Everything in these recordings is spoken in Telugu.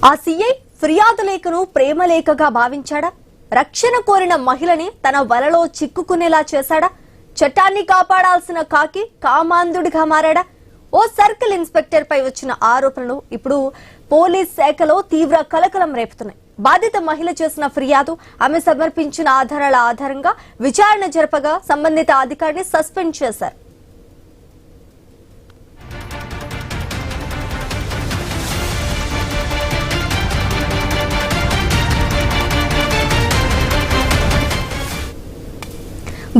ఆ సీఐ ఫిర్యాదు లేఖను ప్రేమ లేఖగా భావించాడా? రక్షణ కోరిన మహిళని తన వలలో చిక్కుకునేలా చేశాడా? చట్టాన్ని కాపాడాల్సిన కాకి కామాంధుడిగా మారాడా? ఓ సర్కిల్ ఇన్స్పెక్టర్ పై వచ్చిన ఆరోపణలు ఇప్పుడు పోలీస్ శాఖలో తీవ్ర కలకలం రేపుతున్నాయి. బాధిత మహిళ చేసిన ఫిర్యాదు, ఆమె సమర్పించిన ఆధారాల ఆధారంగా విచారణ జరపగా సంబంధిత అధికారిని సస్పెండ్ చేశారు.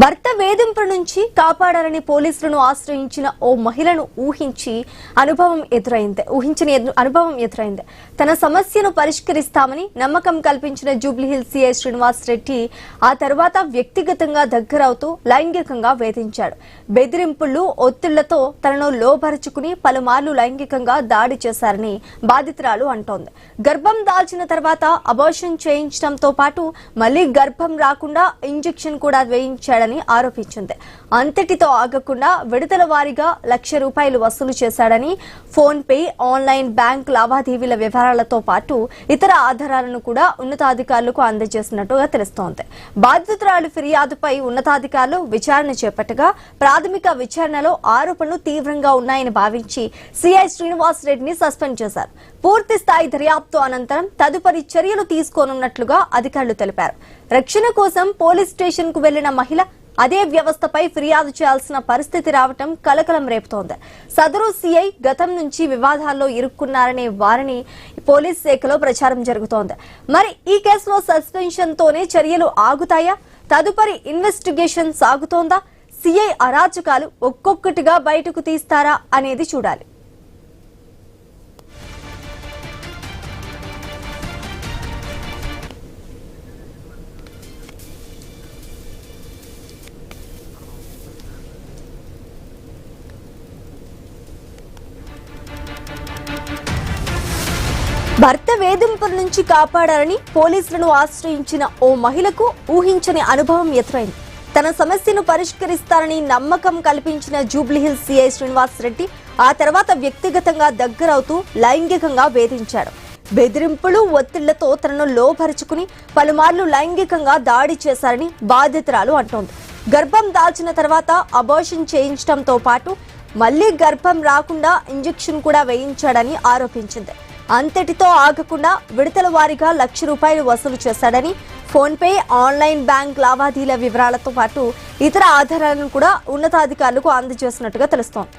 భర్త వేధింపుల నుంచి కాపాడాలని పోలీసులను ఆశ్రయించిన ఓ మహిళను ఊహించిన అనుభవం ఎదురైంది. తన సమస్యను పరిష్కరిస్తామని నమ్మకం కల్పించిన జూబ్లీహిల్స్ సీఐ శ్రీనివాస్ రెడ్డి ఆ తర్వాత వ్యక్తిగతంగా దగ్గరవుతూ లైంగికంగా వేధించాడు. బెదిరింపులు, ఒత్తిళ్లతో తనను లోపరుచుకుని పలుమార్లు లైంగికంగా దాడి చేశారని బాధితురాలు అంటోంది. గర్భం దాల్చిన తర్వాత అబార్షన్ చేయించడంతో పాటు మళ్లీ గర్భం రాకుండా ఇంజెక్షన్ కూడా వేయించాడు ఆరోపించింది. అంతటితో ఆగకుండా విడతల వారీగా ₹1,00,000 వసూలు చేశాడని, ఫోన్ పే, ఆన్లైన్ బ్యాంక్ లావాదేవీల వివరాలతో పాటు ఇతర ఆధారాలను కూడా ఉన్నతాధికారులకు అందజేసినట్టుగా తెలుస్తోంది. బాధితురాలు ఫిర్యాదుపై ఉన్నతాధికారులు విచారణ చేపట్టగా ప్రాథమిక విచారణలో ఆరోపణలు తీవ్రంగా ఉన్నాయని భావించి సీఐ శ్రీనివాస్ రెడ్డిని సస్పెండ్ చేశారు. పూర్తి స్థాయి దర్యాప్తు అనంతరం తదుపరి చర్యలు తీసుకోనున్నట్లుగా అధికారులు తెలిపారు. రక్షణ కోసం పోలీస్ స్టేషన్ కు వెళ్లిన మహిళ అదే వ్యవస్థపై ఫిర్యాదు చేయాల్సిన పరిస్థితి రావటం కలకలం రేపుతోంది. సదరు సీఐ గతం నుంచి వివాదాల్లో ఇరుక్కున్నారనే వారిని పోలీస్ శాఖలో ప్రచారం జరుగుతోంది. మరి ఈ కేసులో సస్పెన్షన్ తోనే చర్యలు ఆగుతాయా? తదుపరి ఇన్వెస్టిగేషన్ సాగుతోందా? సీఐ అరాచకాలు ఒక్కొక్కటిగా బయటకు తీస్తారా అనేది చూడాలి. భర్త వేధింపుల నుంచి కాపాడాలని పోలీసులను ఆశ్రయించిన ఓ మహిళకు ఊహించని అనుభవం ఎదురైంది. తన సమస్యను పరిష్కరిస్తారని నమ్మకం కల్పించిన జూబ్లీహిల్స్ సీఐ శ్రీనివాస్ రెడ్డి ఆ తర్వాత వ్యక్తిగతంగా దగ్గరవుతూ లైంగికంగా వేధించాడు. బెదిరింపులు, ఒత్తిళ్లతో తనను లోపరుచుకుని పలుమార్లు లైంగికంగా దాడి చేశారని బాధితురాలు అంటోంది. గర్భం దాల్చిన తర్వాత అబార్షన్ చేయించడంతో పాటు మళ్లీ గర్భం రాకుండా ఇంజెక్షన్ కూడా వేయించాడని ఆరోపించింది. అంతటితో ఆగకుండా విడతల వారీగా ₹1,00,000 వసూలు చేశాడని, ఫోన్ పే, ఆన్లైన్ బ్యాంక్ లావాదేవీల వివరాలతో పాటు ఇతర ఆధారాలను కూడా ఉన్నతాధికారులకు అందజేసినట్టుగా తెలుస్తోంది.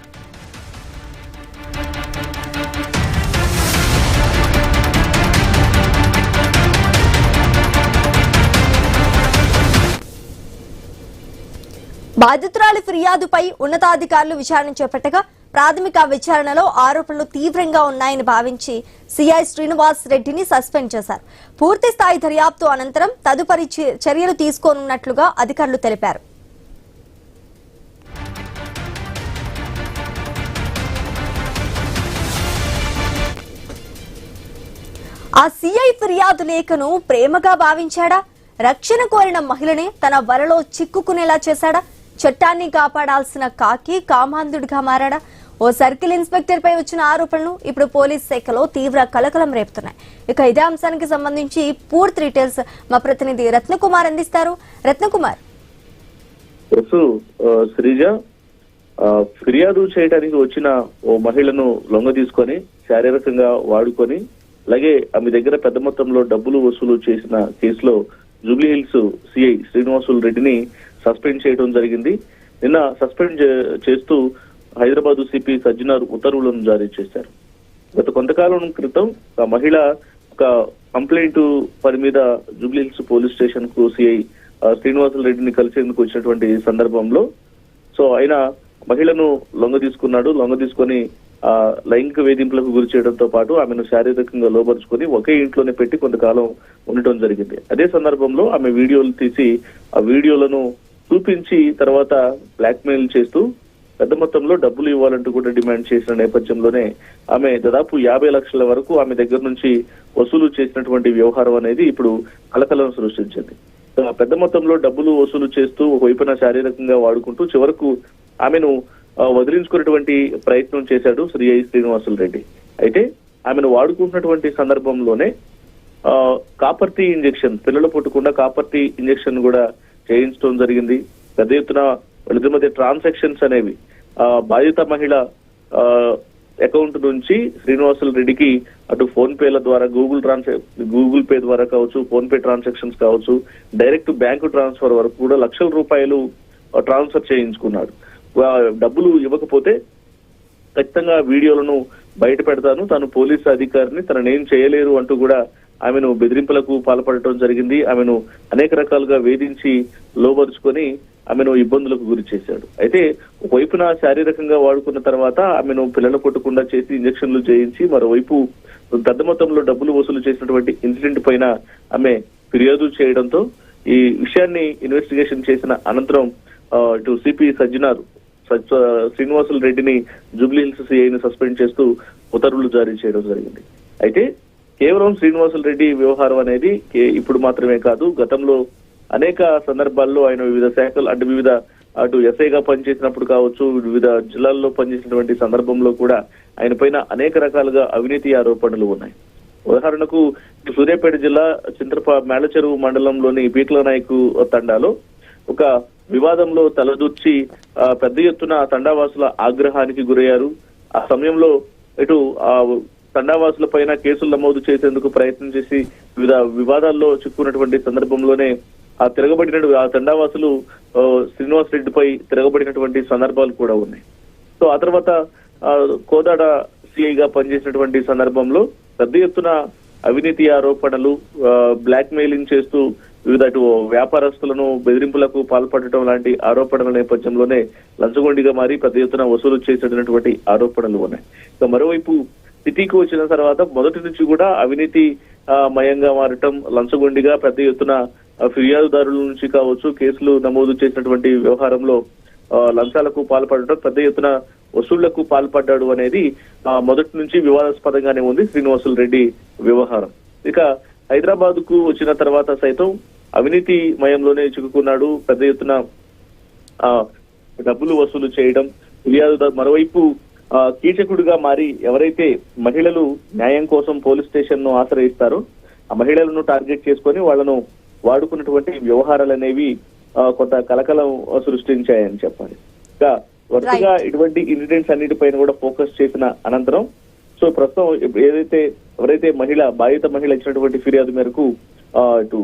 బాధితురాలి ఫిర్యాదుపై ఉన్నతాధికారులు విచారణ చేపట్టగా ప్రాథమిక విచారణలో ఆరోపణలు తీవ్రంగా ఉన్నాయని భావించి సీఐ శ్రీనివాస్ రెడ్డిని సస్పెండ్ చేశారు. పూర్తి స్థాయి దర్యాప్తు అనంతరం తదుపరి చర్యలు తీసుకోనున్నట్లుగా అధికారులు తెలిపారు. ఆ సీఐ ఫిర్యాదు లేఖను ప్రేమగా భావించాడా? రక్షణ కోరిన మహిళని తన వలలో చిక్కుకునేలా చేశాడా? చట్టాన్ని కాపాడాల్సిన కాకి కామాంధుడిగా మారాడా? ఓ సర్కిల్ ఇన్స్పెక్టర్ పై వచ్చిన ఆరోపణలు ఇప్పుడు పోలీస్ శాఖలో తీవ్ర కలకలం రేపుతున్నాయి. ఇక ఇదే అంశానికి సంబంధించి పూర్తి డీటెయిల్స్ మా ప్రతినిధి రత్నకుమార్ అందిస్తారు. రత్నకుమార్, శ్రీజ, ఫిర్యాదు చేయడానికి వచ్చిన ఓ మహిళను లొంగ తీసుకొని శారీరకంగా వాడుకొని అలాగే ఆమె దగ్గర పెద్ద మొత్తంలో డబ్బులు వసూలు చేసిన కేసులో జూబ్లీహిల్స్ సిఐ శ్రీనివాసులు రెడ్డిని సస్పెండ్ చేయడం జరిగింది. నిన్న సస్పెండ్ చేస్తూ హైదరాబాద్ సిపి సజ్జనార్ ఉత్తర్వులను జారీ చేశారు. గత కొంతకాలం క్రితం ఆ మహిళ ఒక కంప్లైంట్ పని మీద జూబ్లీహిల్స్ పోలీస్ స్టేషన్ కు సిఐ శ్రీనివాసులు రెడ్డిని కలిసేందుకు వచ్చినటువంటి సందర్భంలో ఆయన మహిళను లొంగ తీసుకొని లైంగిక వేధింపులకు గురి చేయడంతో పాటు ఆమెను శారీరకంగా లోపరుచుకొని ఒకే ఇంట్లోనే పెట్టి కొంతకాలం ఉండటం జరిగింది. అదే సందర్భంలో ఆమె వీడియోలు తీసి ఆ వీడియోలను చూపించి తర్వాత బ్లాక్మెయిల్ చేస్తూ పెద్ద మొత్తంలో డబ్బులు ఇవ్వాలంటూ కూడా డిమాండ్ చేసిన నేపథ్యంలోనే ఆమె దాదాపు 50 లక్షల వరకు ఆమె దగ్గర నుంచి వసూలు చేసినటువంటి వ్యవహారం అనేది ఇప్పుడు కలకలం సృష్టించింది. పెద్ద మొత్తంలో డబ్బులు వసూలు చేస్తూ ఒకవైపున శారీరకంగా వాడుకుంటూ చివరకు ఆమెను వదిలించుకునేటువంటి ప్రయత్నం చేశాడు సిఐ శ్రీనివాసులు రెడ్డి. అయితే ఆమెను వాడుకుంటున్నటువంటి సందర్భంలోనే కాపర్టీ ఇంజెక్షన్, పిల్లలు పుట్టకుండా కాపర్టీ ఇంజెక్షన్ కూడా చేయించడం జరిగింది. పెద్ద ఎత్తున వాళ్ళిద్దరి మధ్య ట్రాన్సాక్షన్స్ అనేవి బాధిత మహిళ అకౌంట్ నుంచి శ్రీనివాసులు రెడ్డికి అటు ఫోన్ పేల ద్వారా గూగుల్ పే ద్వారా కావచ్చు, ఫోన్ పే ట్రాన్సాక్షన్స్ కావచ్చు, డైరెక్ట్ బ్యాంకు ట్రాన్స్ఫర్ వరకు కూడా లక్షల రూపాయలు ట్రాన్స్ఫర్ చేయించుకున్నాడు. డబ్బులు ఇవ్వకపోతే ఖచ్చితంగా వీడియోలను బయట పెడతాను, తను పోలీసు అధికారిని, తననేం చేయలేరు అంటూ కూడా ఆమెను బెదిరింపులకు పాల్పడటం జరిగింది. ఆమెను అనేక రకాలుగా వేధించి లోబరుచుకొని ఆమెను ఇబ్బందులకు గురి చేశాడు. అయితే ఒకవైపున శారీరకంగా వాడుకున్న తర్వాత ఆమెను పిల్లలు కొట్టకుండా చేసి ఇంజక్షన్లు చేయించి, మరోవైపు పెద్ద మొత్తంలో డబ్బులు వసూలు చేసినటువంటి ఇన్సిడెంట్ పైన ఆమె ఫిర్యాదు చేయడంతో ఈ విషయాన్ని ఇన్వెస్టిగేషన్ చేసిన అనంతరం ఇటు సిపి శ్రీనివాసులు రెడ్డిని జూబ్లీ హిల్స్ సిఐని సస్పెండ్ చేస్తూ ఉత్తర్వులు జారీ చేయడం జరిగింది. అయితే కేవలం శ్రీనివాసులు రెడ్డి వ్యవహారం అనేది ఇప్పుడు మాత్రమే కాదు, గతంలో అనేక సందర్భాల్లో ఆయన వివిధ శాఖలు అటు ఎస్ఐగా పనిచేసినప్పుడు కావచ్చు, వివిధ జిల్లాల్లో పనిచేసినటువంటి సందర్భంలో కూడా ఆయన పైన అనేక రకాలుగా అవినీతి ఆరోపణలు ఉన్నాయి. ఉదాహరణకు సూర్యాపేట జిల్లా మేళచెరువు మండలంలోని పీట్ల నాయకు తండాలో ఒక వివాదంలో తలదూర్చి పెద్ద ఎత్తున తండావాసుల ఆగ్రహానికి గురయ్యారు. ఆ సమయంలో ఇటు తండావాసుల పైన కేసులు నమోదు చేసేందుకు ప్రయత్నం చేసి వివిధ వివాదాల్లో చిక్కున్నటువంటి సందర్భంలోనే ఆ తండావాసులు శ్రీనివాస్ రెడ్డిపై తిరగబడినటువంటి సందర్భాలు కూడా ఉన్నాయి. సో ఆ తర్వాత కోదాడ సిఐగా పనిచేసినటువంటి సందర్భంలో పెద్ద ఎత్తున అవినీతి ఆరోపణలు, బ్లాక్ మెయిలింగ్ చేస్తూ వివిధ వ్యాపారస్తులను బెదిరింపులకు పాల్పడటం లాంటి ఆరోపణల నేపథ్యంలోనే లంచగొండిగా మారి పెద్ద ఎత్తున వసూలు చేసేటటువంటి ఆరోపణలు ఉన్నాయి. ఇక మరోవైపు సిటీకి వచ్చిన తర్వాత మొదటి నుంచి కూడా అవినీతి మయంగా మారటం, లంచగొండిగా పెద్ద ఎత్తున ఫిర్యాదుదారుల నుంచి కావచ్చు కేసులు నమోదు చేసినటువంటి వ్యవహారంలో లంచాలకు పాల్పడటం, పెద్ద ఎత్తున వసూళ్లకు పాల్పడ్డాడు అనేది మొదటి నుంచి వివాదాస్పదంగానే ఉంది శ్రీనివాసులు రెడ్డి వ్యవహారం. ఇక హైదరాబాద్ కు వచ్చిన తర్వాత సైతం అవినీతి మయంలోనే చిక్కుకున్నాడు. పెద్ద ఎత్తున డబ్బులు వసూలు చేయడం, మరోవైపు కీచకుడిగా మారి ఎవరైతే మహిళలు న్యాయం కోసం పోలీస్ స్టేషన్ ను ఆశ్రయిస్తారో ఆ మహిళలను టార్గెట్ చేసుకొని వాళ్లను వాడుకున్నటువంటి వ్యవహారాలు అనేవి కొంత కలకలం సృష్టించాయని చెప్పాలి. ఇంకా వరుసగా ఇటువంటి ఇన్సిడెంట్స్ అన్నిటిపైన కూడా ఫోకస్ చేసిన అనంతరం సో ప్రస్తుతం ఎవరైతే బాధిత మహిళ ఇచ్చినటువంటి ఫిర్యాదు మేరకు ఇటు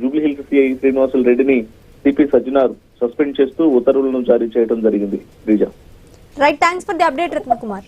జూబ్లీ హిల్స్ సిఐ శ్రీనివాసులు రెడ్డిని సిపి సజ్జనార్ సస్పెండ్ చేస్తూ ఉత్తర్వులను జారీ చేయడం జరిగింది. రీజా. Right, thanks for the update Ratnakumar.